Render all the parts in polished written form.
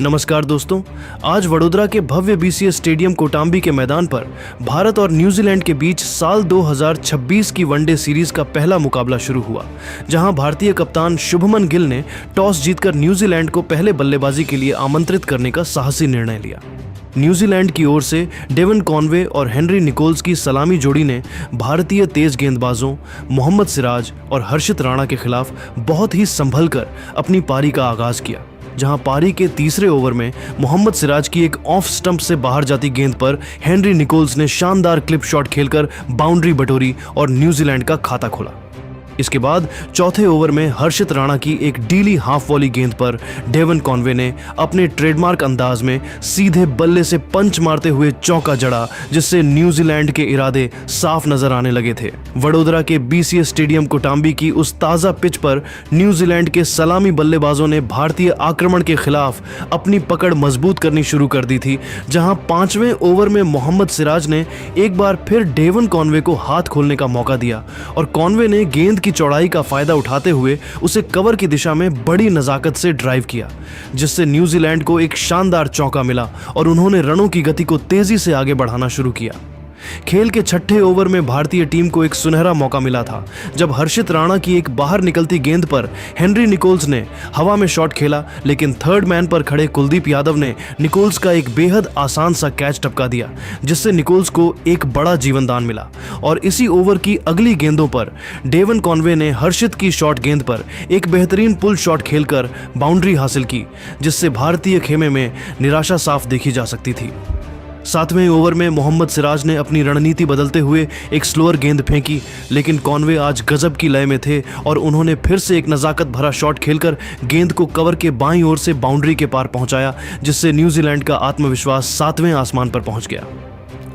नमस्कार दोस्तों, आज वडोदरा के भव्य बीसीएस स्टेडियम कोटाम्बी के मैदान पर भारत और न्यूजीलैंड के बीच साल 2026 की वनडे सीरीज का पहला मुकाबला शुरू हुआ, जहां भारतीय कप्तान शुभमन गिल ने टॉस जीतकर न्यूजीलैंड को पहले बल्लेबाजी के लिए आमंत्रित करने का साहसी निर्णय लिया। न्यूजीलैंड की ओर से डेवन कॉनवे और हेनरी निकोल्स की सलामी जोड़ी ने भारतीय तेज गेंदबाजों मोहम्मद सिराज और हर्षित राणा के खिलाफ बहुत ही संभल कर अपनी पारी का आगाज किया, जहां पारी के तीसरे ओवर में मोहम्मद सिराज की एक ऑफ स्टंप से बाहर जाती गेंद पर हेनरी निकोल्स ने शानदार क्लिप शॉट खेलकर बाउंड्री बटोरी और न्यूजीलैंड का खाता खोला। इसके बाद चौथे ओवर में हर्षित राणा की एक डीली हाफ वॉली गेंद पर डेवन कॉनवे ने अपने ट्रेडमार्क अंदाज में सीधे बल्ले से पंच मारते हुए चौका जड़ा, जिससे न्यूजीलैंड के इरादे साफ नजर आने लगे थे। वडोदरा के बीसीएस स्टेडियम कोटाम्बी की उस ताजा पिच पर न्यूजीलैंड के सलामी बल्लेबाजों ने भारतीय आक्रमण के खिलाफ अपनी पकड़ मजबूत करनी शुरू कर दी थी, जहां पांचवें ओवर में मोहम्मद सिराज ने एक बार फिर डेवन कॉनवे को हाथ खोलने का मौका दिया और कॉनवे ने गेंद की चौड़ाई का फायदा उठाते हुए उसे कवर की दिशा में बड़ी नजाकत से ड्राइव किया, जिससे न्यूजीलैंड को एक शानदार चौका मिला और उन्होंने रनों की गति को तेजी से आगे बढ़ाना शुरू किया। खेल के छठे ओवर में भारतीय टीम को एक सुनहरा मौका मिला था, जब हर्षित राणा की एक बाहर निकलती गेंद पर हेनरी निकोल्स ने हवा में शॉट खेला, लेकिन थर्ड मैन पर खड़े कुलदीप यादव ने निकोल्स का एक बेहद आसान सा कैच टपका दिया, जिससे निकोल्स को एक बड़ा जीवनदान मिला। और इसी ओवर की अगली गेंदों पर डेवन कॉनवे ने हर्षित की शॉट गेंद पर एक बेहतरीन पुल शॉट खेलकर बाउंड्री हासिल की, जिससे भारतीय खेमे में निराशा साफ देखी जा सकती थी। सातवें ओवर में मोहम्मद सिराज ने अपनी रणनीति बदलते हुए एक स्लोअर गेंद फेंकी, लेकिन कॉनवे आज गजब की लय में थे और उन्होंने फिर से एक नजाकत भरा शॉट खेलकर गेंद को कवर के बाईं ओर से बाउंड्री के पार पहुंचाया, जिससे न्यूजीलैंड का आत्मविश्वास 7वें आसमान पर पहुंच गया।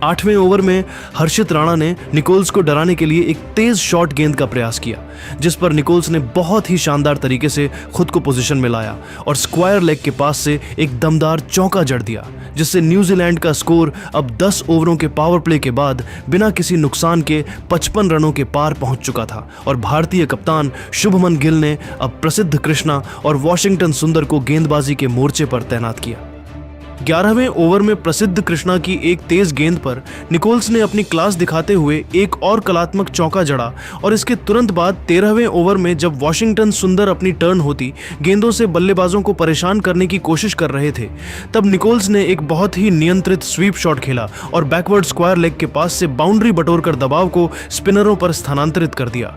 आठवें ओवर में हर्षित राणा ने निकोल्स को डराने के लिए एक तेज शॉट गेंद का प्रयास किया, जिस पर निकोल्स ने बहुत ही शानदार तरीके से खुद को पोजीशन में लाया और स्क्वायर लेग के पास से एक दमदार चौका जड़ दिया, जिससे न्यूजीलैंड का स्कोर अब 10 ओवरों के पावर प्ले के बाद बिना किसी नुकसान के 55 रनों के पार पहुंच चुका था और भारतीय कप्तान शुभमन गिल ने अब प्रसिद्ध कृष्णा और वॉशिंगटन सुंदर को गेंदबाजी के मोर्चे पर तैनात किया। 11वें ओवर में प्रसिद्ध कृष्णा की एक तेज गेंद पर निकोल्स ने अपनी क्लास दिखाते हुए एक और कलात्मक चौका जड़ा और इसके तुरंत बाद 13वें ओवर में जब वॉशिंगटन सुंदर अपनी टर्न होती गेंदों से बल्लेबाजों को परेशान करने की कोशिश कर रहे थे, तब निकोल्स ने एक बहुत ही नियंत्रित स्वीप शॉट खेला और बैकवर्ड स्क्वायर लेग के पास से बाउंड्री बटोर कर दबाव को स्पिनरों पर स्थानांतरित कर दिया।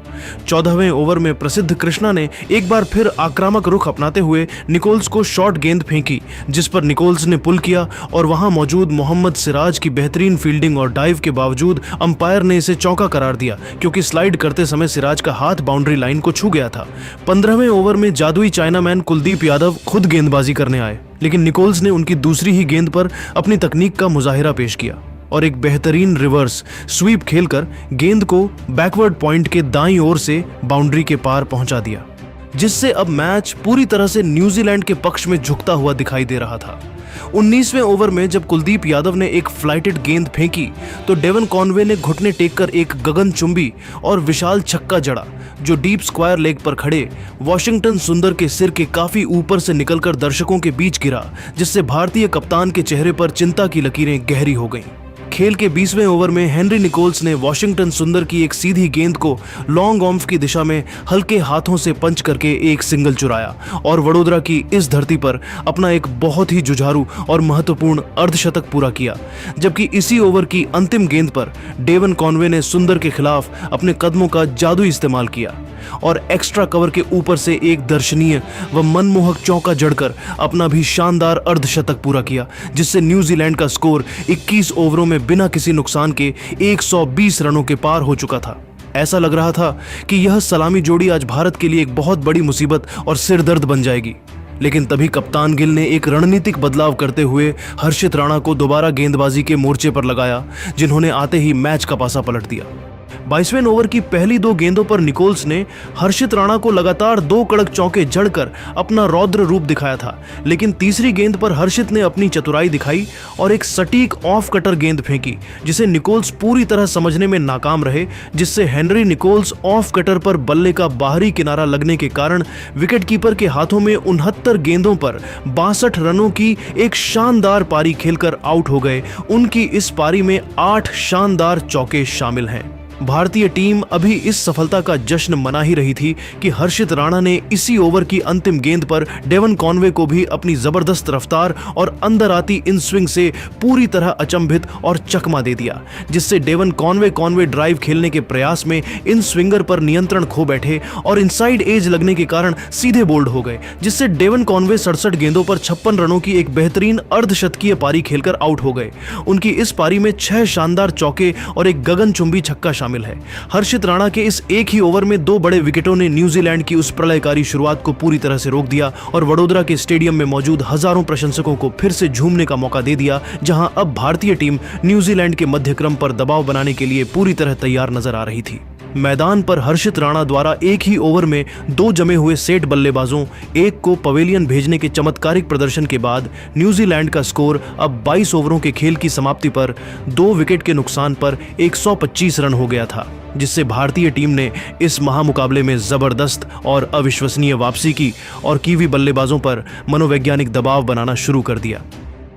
14वें ओवर में प्रसिद्ध कृष्णा ने एक बार फिर आक्रामक रुख अपनाते हुए निकोल्स को शॉर्ट गेंद फेंकी, जिस पर निकोल्स ने किया और वहां मौजूद मोहम्मद सिराज की बेहतरीन फील्डिंग और डाइव के बावजूद अंपायर ने इसे चौका करार दिया, क्योंकि स्लाइड करते समय सिराज का हाथ बाउंड्री लाइन को छू गया था। 15वें ओवर में जादुई चाइनामैन कुलदीप यादव खुद गेंदबाजी करने आए, लेकिन निकोल्स ने उनकी दूसरी ही गेंद पर अपनी तकनीक का मुजाहिरा पेश किया और एक बेहतरीन रिवर्स स्वीप खेलकर गेंद को बैकवर्ड पॉइंट के दाईं ओर से बाउंड्री के पार पहुंचा दिया, जिससे अब मैच पूरी तरह से न्यूजीलैंड के पक्ष में झुकता हुआ दिखाई दे रहा था। 19वें ओवर में जब कुलदीप यादव ने एक फ्लाइटेड गेंद फेंकी तो डेवन कॉनवे ने घुटने टेक कर एक गगनचुंबी और विशाल छक्का जड़ा, जो डीप स्क्वायर लेग पर खड़े वॉशिंगटन सुंदर के सिर के काफी ऊपर से निकलकर दर्शकों के बीच गिरा, जिससे भारतीय कप्तान के चेहरे पर चिंता की लकीरें गहरी हो गईं। खेल के 20वें ओवर में हेनरी निकोल्स ने वॉशिंगटन सुंदर की एक सीधी गेंद को लॉन्ग ऑफ की दिशा में हल्के हाथों से पंच करके एक सिंगल चुराया और वडोदरा की इस धरती पर अपना एक बहुत ही जुझारू और महत्वपूर्ण अर्धशतक पूरा किया। जबकि इसी ओवर की अंतिम गेंद पर डेवन कॉनवे ने सुंदर के खिलाफ अपने कदमों का जादू इस्तेमाल किया और एक्स्ट्रा कवर के ऊपर से एक दर्शनीय व मनमोहक चौका जड़कर अपना भी शानदार अर्धशतक पूरा किया, जिससे न्यूजीलैंड का स्कोर 21 ओवरों में बिना किसी नुकसान के 120 रनों के पार हो चुका था। ऐसा लग रहा था कि यह सलामी जोड़ी आज भारत के लिए एक बहुत बड़ी मुसीबत और सिरदर्द बन जाएगी, लेकिन तभी कप्तान गिल ने एक रणनीतिक बदलाव करते हुए हर्षित राणा को दोबारा गेंदबाजी के मोर्चे पर लगाया, जिन्होंने आते ही मैच का पासा पलट दिया। 22वें ओवर की पहली 2 गेंदों पर निकोल्स ने हर्षित राणा को लगातार 2 कड़क चौके जड़कर अपना रौद्र रूप दिखाया था, लेकिन तीसरी गेंद पर हर्षित ने अपनी चतुराई दिखाई और एक सटीक ऑफ कटर गेंद फेंकी, जिसे निकोल्स पूरी तरह समझने में नाकाम रहे, जिससे हेनरी निकोल्स ऑफ कटर पर बल्ले का बाहरी किनारा लगने के कारण विकेटकीपर के हाथों में 69 गेंदों पर 62 रनों की एक शानदार पारी खेलकर आउट हो गए। उनकी इस पारी में 8 शानदार चौके शामिल हैं। भारतीय टीम अभी इस सफलता का जश्न मना ही रही थी कि हर्षित राणा ने इसी ओवर की अंतिम गेंद पर डेवन कॉनवे को भी अपनी जबरदस्त रफ्तार और अंदर आती इन स्विंग से पूरी तरह अचंभित और चकमा दे दिया, जिससे डेवन कॉनवे ड्राइव खेलने के प्रयास में इन स्विंगर पर नियंत्रण खो बैठे और इनसाइड एज लगने के कारण सीधे बोल्ड हो गए, जिससे डेवन कॉनवे 67 गेंदों पर 56 रनों की एक बेहतरीन अर्धशतकीय पारी खेलकर आउट हो गए। उनकी इस पारी में 6 शानदार चौके और एक गगनचुंबी छक्का शामिल है। हर्षित राणा के इस एक ही ओवर में 2 बड़े विकेटों ने न्यूजीलैंड की उस प्रलयकारी शुरुआत को पूरी तरह से रोक दिया और वडोदरा के स्टेडियम में मौजूद हजारों प्रशंसकों को फिर से झूमने का मौका दे दिया, जहां अब भारतीय टीम न्यूजीलैंड के मध्यक्रम पर दबाव बनाने के लिए पूरी तरह तैयार नजर आ रही थी। मैदान पर हर्षित राणा द्वारा एक ही ओवर में 2 जमे हुए सेट बल्लेबाजों, एक को पवेलियन भेजने के चमत्कारिक प्रदर्शन के बाद न्यूजीलैंड का स्कोर अब 22 ओवरों के खेल की समाप्ति पर 2 विकेट के नुकसान पर 125 रन हो गया था, जिससे भारतीय टीम ने इस महामुकाबले में जबरदस्त और अविश्वसनीय वापसी की और कीवी बल्लेबाजों पर मनोवैज्ञानिक दबाव बनाना शुरू कर दिया।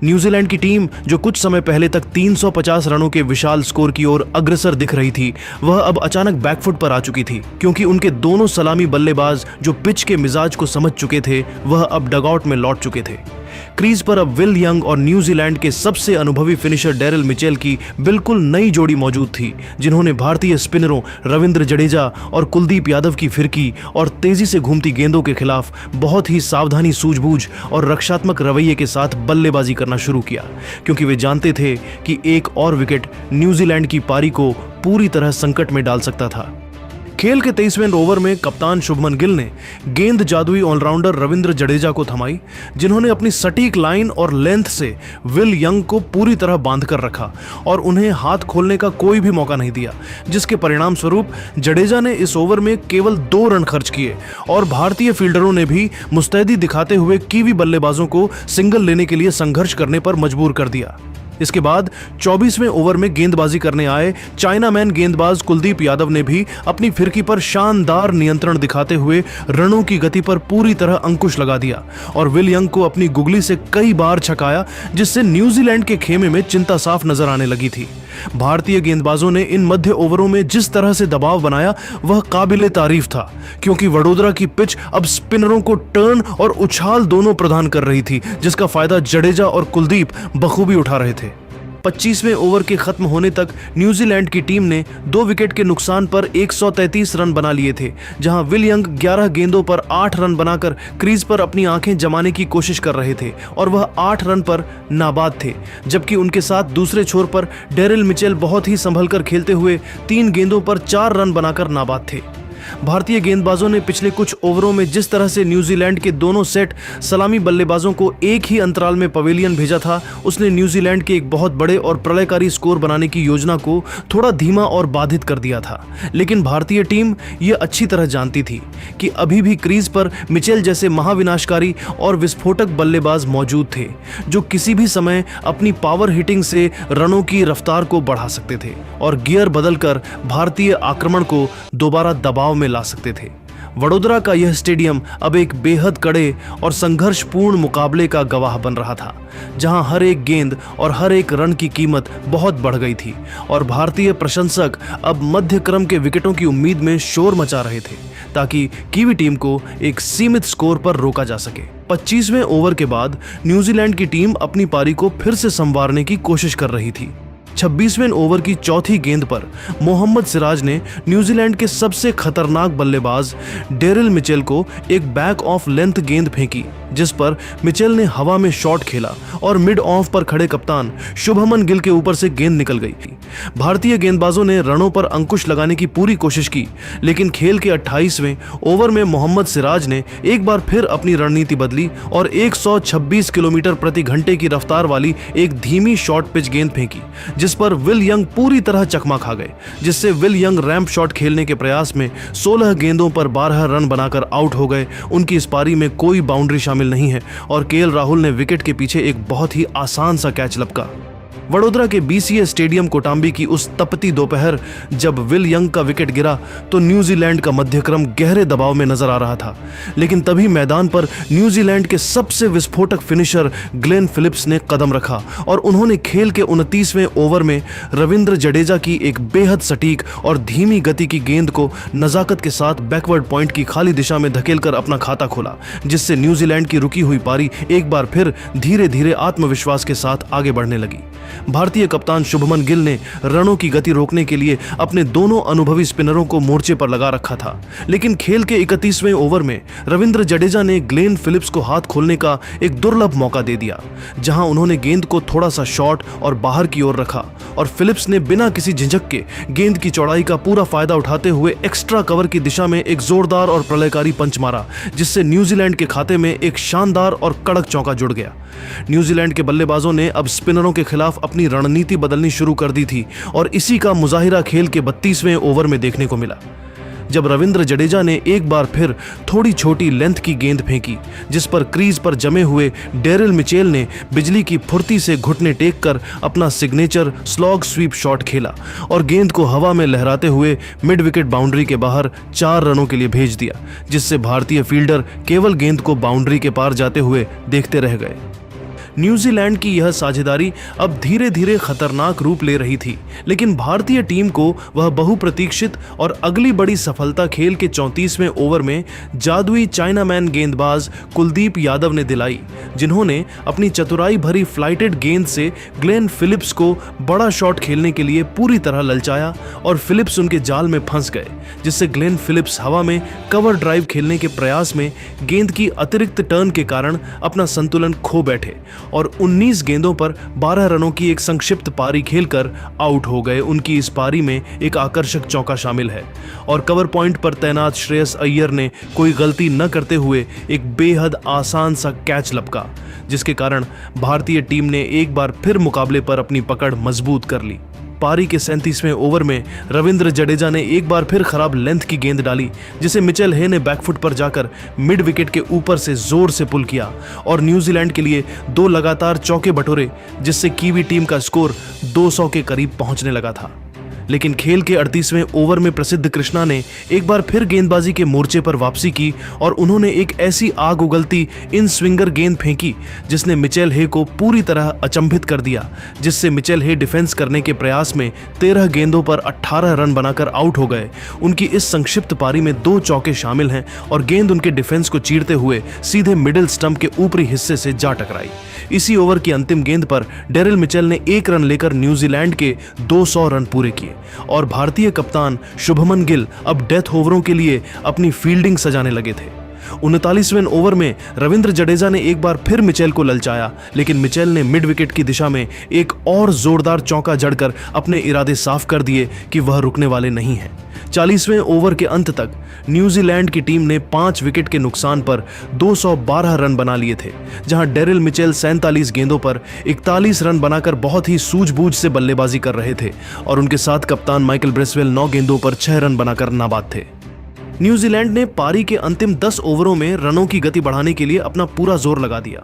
न्यूजीलैंड की टीम, जो कुछ समय पहले तक 350 रनों के विशाल स्कोर की ओर अग्रसर दिख रही थी, वह अब अचानक बैकफुट पर आ चुकी थी, क्योंकि उनके दोनों सलामी बल्लेबाज जो पिच के मिजाज को समझ चुके थे, वह अब डगआउट में लौट चुके थे। क्रीज पर अब विल यंग और न्यूजीलैंड के सबसे अनुभवी फिनिशर डेरिल मिचेल की बिल्कुल नई जोड़ी मौजूद थी, जिन्होंने भारतीय स्पिनरों रविंद्र जडेजा और कुलदीप यादव की फिरकी और तेजी से घूमती गेंदों के खिलाफ बहुत ही सावधानी, सूझबूझ और रक्षात्मक रवैये के साथ बल्लेबाजी करना शुरू किया, क्योंकि वे जानते थे कि एक और विकेट न्यूजीलैंड की पारी को पूरी तरह संकट में डाल सकता था। खेल के 23वें ओवर में कप्तान शुभमन गिल ने गेंद जादुई ऑलराउंडर रविंद्र जडेजा को थमाई, जिन्होंने अपनी सटीक लाइन और लेंथ से विल यंग को पूरी तरह बांध कर रखा और उन्हें हाथ खोलने का कोई भी मौका नहीं दिया, जिसके परिणाम स्वरूप जडेजा ने इस ओवर में केवल 2 रन खर्च किए और भारतीय फील्डरों ने भी मुस्तैदी दिखाते हुए कीवी बल्लेबाजों को सिंगल लेने के लिए संघर्ष करने पर मजबूर कर दिया। इसके बाद 24वें ओवर में गेंदबाजी करने आए चाइनामैन गेंदबाज कुलदीप यादव ने भी अपनी फिरकी पर शानदार नियंत्रण दिखाते हुए रनों की गति पर पूरी तरह अंकुश लगा दिया और विल यंग को अपनी गुगली से कई बार छकाया, जिससे न्यूजीलैंड के खेमे में चिंता साफ नजर आने लगी थी। भारतीय गेंदबाजों ने इन मध्य ओवरों में जिस तरह से दबाव बनाया वह काबिले तारीफ था, क्योंकि वडोदरा की पिच अब स्पिनरों को टर्न और उछाल दोनों प्रदान कर रही थी, जिसका फायदा जडेजा और कुलदीप बखूबी उठा रहे थे। 25वें ओवर के खत्म होने तक न्यूजीलैंड की टीम ने 2 विकेट के नुकसान पर 133 रन बना लिए थे, जहां विल यंग 11 गेंदों पर 8 रन बनाकर क्रीज पर अपनी आंखें जमाने की कोशिश कर रहे थे और वह 8 रन पर नाबाद थे, जबकि उनके साथ दूसरे छोर पर डेरिल मिचेल बहुत ही संभलकर खेलते हुए 3 गेंदों पर 4 रन बनाकर नाबाद थे। भारतीय गेंदबाजों ने पिछले कुछ ओवरों में जिस तरह से न्यूजीलैंड के दोनों सेट सलामी बल्लेबाजों को एक ही अंतराल में पवेलियन भेजा था, उसने न्यूजीलैंड के एक बहुत बड़े और प्रलयकारी स्कोर बनाने की योजना को थोड़ा धीमा और बाधित कर दिया था। लेकिन भारतीय टीम ये अच्छी तरह जानती थी कि अभी भी क्रीज पर मिचेल जैसे महाविनाशकारी और विस्फोटक बल्लेबाज मौजूद थे, जो किसी भी समय अपनी पावर हिटिंग से रनों की रफ्तार को बढ़ा सकते थे और गियर बदलकर भारतीय आक्रमण को दोबारा दबाव में ला सकते थे। वडोदरा का यह स्टेडियम अब एक बेहद कड़े और संघर्षपूर्ण मुकाबले का गवाह बन रहा था, जहां हर एक गेंद और हर एक रन की कीमत बहुत बढ़ गई थी और भारतीय प्रशंसक अब मध्य क्रम के विकेटों की उम्मीद में शोर मचा रहे थे, ताकि कीवी टीम को एक सीमित स्कोर पर रोका जा सके। 25वें ओवर के बाद न्यूजीलैंड की टीम अपनी पारी को फिर से संवारने की कोशिश कर रही थी। 26वें ओवर की चौथी गेंद पर मोहम्मद सिराज ने न्यूजीलैंड के सबसे खतरनाक बल्लेबाज डेरिल मिचेल को एक बैक ऑफ लेंथ गेंद फेंकी, जिस पर मिचेल ने हवा में शॉट खेला और मिड ऑफ पर खड़े कप्तान शुभमन गिल के ऊपर से गेंद निकल गई थी। भारतीय गेंदबाजों ने रनों पर अंकुश लगाने की पूरी कोशिश की, लेकिन खेल के 28वें ओवर में मोहम्मद सिराज ने एक बार फिर अपनी रणनीति बदली और 126 किलोमीटर प्रति घंटे की रफ्तार वाली एक धीमी शॉर्ट पिच गेंद फेंकी, जिस पर विल यंग पूरी तरह चकमा खा गए, जिससे विल यंग रैंप शॉट खेलने के प्रयास में 16 गेंदों पर 12 रन बनाकर आउट हो गए। उनकी इस पारी में कोई बाउंड्री शामिल नहीं है और केएल राहुल ने विकेट के पीछे एक बहुत ही आसान सा कैच लपका। वडोदरा के बीसीए स्टेडियम कोटांबी की उस तपती दोपहर जब विल यंग का विकेट गिरा तो न्यूजीलैंड का मध्यक्रम गहरे दबाव में नजर आ रहा था। लेकिन तभी मैदान पर न्यूजीलैंड के सबसे विस्फोटक फिनिशर ग्लेन फिलिप्स ने कदम रखा और उन्होंने खेल के 29वें ओवर में रविंद्र जडेजा की एक बेहद सटीक और धीमी गति की गेंद को नजाकत के साथ बैकवर्ड पॉइंट की खाली दिशा में धकेलकर अपना खाता खोला, जिससे न्यूजीलैंड की रुकी हुई पारी एक बार फिर धीरे धीरे आत्मविश्वास के साथ आगे बढ़ने लगी। भारतीय कप्तान शुभमन गिल ने रनों की गति रोकने के लिए अपने दोनों अनुभवी स्पिनरों को मोर्चे पर लगा रखा था, लेकिन खेल के 31वें ओवर में रविंद्र जडेजा ने ग्लेन फिलिप्स को हाथ खोलने का एक दुर्लभ मौका दे दिया, जहां उन्होंने गेंद को थोड़ा सा शॉर्ट और बाहर की ओर रखा और फिलिप्स ने बिना किसी झिझक के गेंद की चौड़ाई का पूरा फायदा उठाते हुए एक्स्ट्रा कवर की दिशा में एक जोरदार और प्रलयकारी पंच मारा, जिससे न्यूजीलैंड के खाते में एक शानदार और कड़क चौका जुड़ गया। न्यूजीलैंड के बल्लेबाजों ने अब स्पिनरों के खिलाफ अपनी रणनीति बदलनी शुरू कर दी थी और इसी का मुजाहिरा खेल के 32वें ओवर में देखने को मिला, जब रविंद्र जडेजा ने एक बार फिर थोड़ी छोटी लेंथ की गेंद फेंकी, जिस पर क्रीज पर जमे हुए डेरिल मिचेल ने बिजली की फुर्ती से घुटने टेक कर अपना सिग्नेचर स्लॉग स्वीप शॉट खेला और गेंद को हवा में लहराते हुए मिड विकेट बाउंड्री के बाहर 4 रनों के लिए भेज दिया, जिससे भारतीय फील्डर केवल गेंद को बाउंड्री के पार जाते हुए देखते रह गए। न्यूजीलैंड की यह साझेदारी अब धीरे धीरे खतरनाक रूप ले रही थी, लेकिन भारतीय टीम को वह बहुप्रतीक्षित और अगली बड़ी सफलता खेल के 34वें ओवर में जादुई चाइनामैन गेंदबाज कुलदीप यादव ने दिलाई, जिन्होंने अपनी चतुराई भरी फ्लाइटेड गेंद से ग्लेन फिलिप्स को बड़ा शॉट खेलने के लिए पूरी तरह ललचाया और फिलिप्स उनके जाल में फंस गए, जिससे ग्लेन फिलिप्स हवा में कवर ड्राइव खेलने के प्रयास में गेंद की अतिरिक्त टर्न के कारण अपना संतुलन खो बैठे और 19 गेंदों पर 12 रनों की एक संक्षिप्त पारी खेलकर आउट हो गए। उनकी इस पारी में एक आकर्षक चौका शामिल है और कवर पॉइंट पर तैनात श्रेयस अय्यर ने कोई गलती न करते हुए एक बेहद आसान सा कैच लपका, जिसके कारण भारतीय टीम ने एक बार फिर मुकाबले पर अपनी पकड़ मजबूत कर ली। पारी के 37वें ओवर में रविंद्र जडेजा ने एक बार फिर खराब लेंथ की गेंद डाली, जिसे मिचेल हे ने बैकफुट पर जाकर मिड विकेट के ऊपर से जोर से पुल किया और न्यूजीलैंड के लिए 2 लगातार चौके बटोरे, जिससे कीवी टीम का स्कोर 200 के करीब पहुंचने लगा था। लेकिन खेल के 38वें ओवर में प्रसिद्ध कृष्णा ने एक बार फिर गेंदबाजी के मोर्चे पर वापसी की और उन्होंने एक ऐसी आग उगलती इन स्विंगर गेंद फेंकी जिसने मिचेल हे को पूरी तरह अचंभित कर दिया, जिससे मिचेल हे डिफेंस करने के प्रयास में 13 गेंदों पर 18 रन बनाकर आउट हो गए। उनकी इस संक्षिप्त पारी में 2 चौके शामिल हैं और गेंद उनके डिफेंस को चीरते हुए सीधे मिडिल स्टंप के ऊपरी हिस्से से जा टकराई। इसी ओवर की अंतिम गेंद पर डेरिल मिचेल ने 1 रन लेकर न्यूजीलैंड के 200 रन पूरे किए और भारतीय कप्तान शुभमन गिल अब डेथ ओवरों के लिए अपनी फील्डिंग सजाने लगे थे। 39वें ओवर में रविंद्र जडेजा ने एक बार फिर मिचेल को ललचाया, लेकिन मिचेल ने मिड विकेट की दिशा में एक और जोरदार चौका जड़कर अपने इरादे साफ कर दिए कि वह रुकने वाले नहीं हैं। 40वें ओवर के अंत तक न्यूजीलैंड की टीम ने 5 विकेट के नुकसान पर 212 रन बना लिए थे, जहां डेरिल मिचेल 47 गेंदों पर 41 रन बनाकर बहुत ही सूझबूझ से बल्लेबाजी कर रहे थे और उनके साथ कप्तान माइकल ब्रेसवेल 9 गेंदों पर 6 रन बनाकर नाबाद थे। न्यूजीलैंड ने पारी के अंतिम 10 ओवरों में रनों की गति बढ़ाने के लिए अपना पूरा जोर लगा दिया।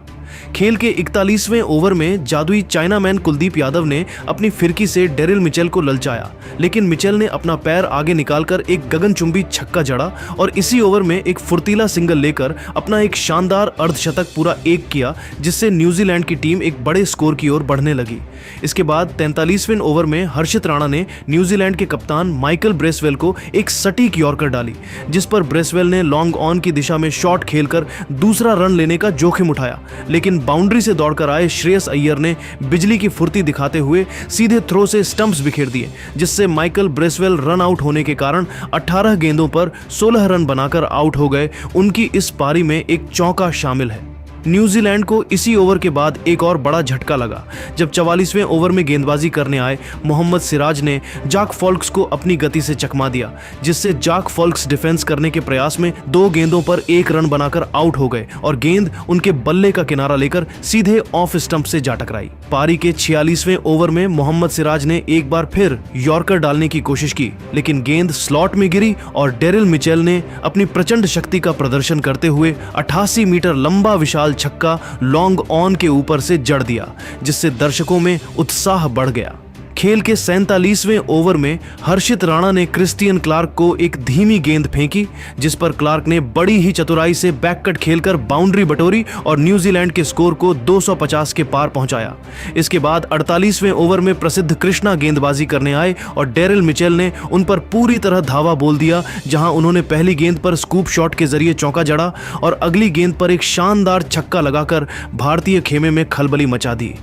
खेल के 41वें ओवर में जादुई चाइनामैन कुलदीप यादव ने अपनी फिरकी से डेरिल मिचेल को ललचाया, लेकिन मिचेल ने अपना पैर आगे निकालकर एक गगनचुंबी छक्का जड़ा और इसी ओवर में एक फुर्तीला सिंगल लेकर अपना एक शानदार अर्धशतक पूरा एक किया, जिससे न्यूजीलैंड की टीम एक बड़े स्कोर की ओर बढ़ने लगी। इसके बाद 43वें ओवर में हर्षित राणा ने न्यूजीलैंड के कप्तान माइकल ब्रेसवेल को एक सटीक यॉर्कर डाली, जिस पर ब्रेसवेल ने लॉन्ग ऑन की दिशा में शॉट खेलकर दूसरा रन लेने का जोखिम उठाया, लेकिन बाउंड्री से दौड़कर आए श्रेयस अय्यर ने बिजली की फुर्ती दिखाते हुए सीधे थ्रो से स्टंप्स बिखेर दिए, जिससे माइकल ब्रेसवेल रन आउट होने के कारण 18 गेंदों पर 16 रन बनाकर आउट हो गए। उनकी इस पारी में एक चौका शामिल है। न्यूजीलैंड को इसी ओवर के बाद एक और बड़ा झटका लगा जब 44वें ओवर में गेंदबाजी करने आए मोहम्मद सिराज ने जाक फॉल्क्स को अपनी गति से चकमा दिया, जिससे जाक फॉल्क्स डिफेंस करने के प्रयास में 2 गेंदों पर 1 रन बनाकर आउट हो गए और गेंद उनके बल्ले का किनारा लेकर सीधे ऑफ स्टंप से जा टकराई। पारी के 46वें ओवर में मोहम्मद सिराज ने एक बार फिर यॉर्कर डालने की कोशिश की, लेकिन गेंद स्लॉट में गिरी और डेरिल मिचेल ने अपनी प्रचंड शक्ति का प्रदर्शन करते हुए 88 मीटर लंबा विशाल छक्का लॉन्ग ऑन के ऊपर से जड़ दिया, जिससे दर्शकों में उत्साह बढ़ गया। खेल के 47वें ओवर में हर्षित राणा ने क्रिस्टियन क्लार्क को एक धीमी गेंद फेंकी, जिस पर क्लार्क ने बड़ी ही चतुराई से बैककट खेलकर बाउंड्री बटोरी और न्यूजीलैंड के स्कोर को 250 के पार पहुंचाया। इसके बाद 48वें ओवर में प्रसिद्ध कृष्णा गेंदबाजी करने आए और डेरिल मिचेल ने उन पर पूरी तरह धावा बोल दिया, जहां उन्होंने पहली गेंद पर स्कूप शॉट के जरिए चौका जड़ा और अगली गेंद पर एक शानदार छक्का लगाकर भारतीय खेमे में खलबली मचा दी।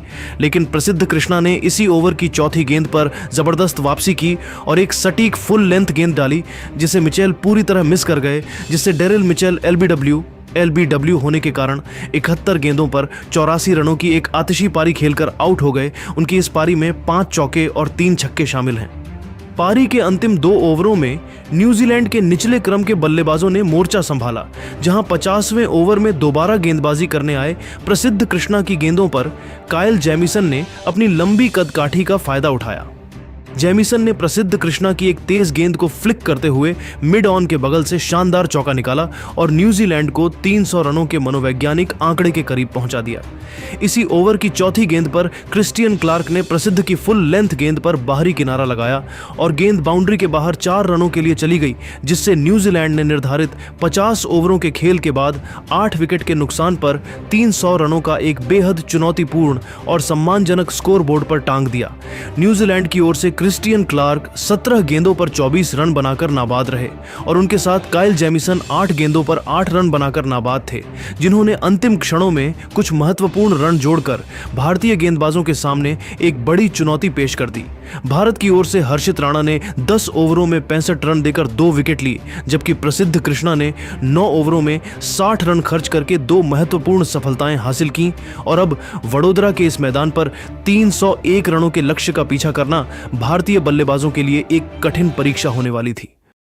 लेकिन प्रसिद्ध कृष्णा ने इसी ओवर की चौथी गेंद पर जबरदस्त वापसी की और एक सटीक फुल लेंथ गेंद डाली, जिसे मिचेल पूरी तरह मिस कर गए, जिससे डेरिल मिचेल एलबीडब्ल्यू होने के कारण 71 गेंदों पर 84 रनों की एक आतिशी पारी खेलकर आउट हो गए। उनकी इस पारी में 5 चौके और 3 छक्के शामिल हैं। पारी के अंतिम 2 ओवरों में न्यूजीलैंड के निचले क्रम के बल्लेबाजों ने मोर्चा संभाला, जहां 50वें ओवर में दोबारा गेंदबाजी करने आए प्रसिद्ध कृष्णा की गेंदों पर काइल जेमिसन ने अपनी लंबी कदकाठी का फायदा उठाया। जेमिसन ने प्रसिद्ध कृष्णा की एक तेज गेंद को फ्लिक करते हुए मिड ऑन के बगल से शानदार चौका निकाला और न्यूजीलैंड को 300 रनों के मनोवैज्ञानिक आंकड़े के करीब पहुंचा दिया। इसी ओवर की चौथी गेंद पर क्रिस्टियन क्लार्क ने प्रसिद्ध की फुल लेंथ गेंद पर बाहरी किनारा लगाया और गेंद बाउंड्री के बाहर 4 रनों के लिए चली गई, जिससे न्यूजीलैंड ने निर्धारित 50 ओवरों के खेल के बाद 8 विकेट के नुकसान पर 300 रनों का एक बेहद चुनौतीपूर्ण और सम्मानजनक स्कोर बोर्ड पर टांग दिया। न्यूजीलैंड की ओर से क्रिस्टियन क्लार्क 17 गेंदों पर 24 रन बनाकर नाबाद रहे और उनके साथ काइल जेमिसन 8 गेंदों पर 8 रन बनाकर नाबाद थे, जिन्होंने अंतिम क्षणों में कुछ महत्वपूर्ण रन जोड़कर भारतीय गेंदबाजों के सामने एक बड़ी चुनौती पेश कर दी। भारत की ओर से हर्षित राणा ने 10 ओवरों में 65 रन देकर 2 विकेट लिए, जबकि प्रसिद्ध कृष्णा ने 9 ओवरों में 60 रन खर्च करके 2 महत्वपूर्ण सफलताएं हासिल की और अब वडोदरा के इस मैदान पर 301 रनों के लक्ष्य का पीछा करना भारतीय बल्लेबाजों के लिए एक कठिन परीक्षा होने वाली थी।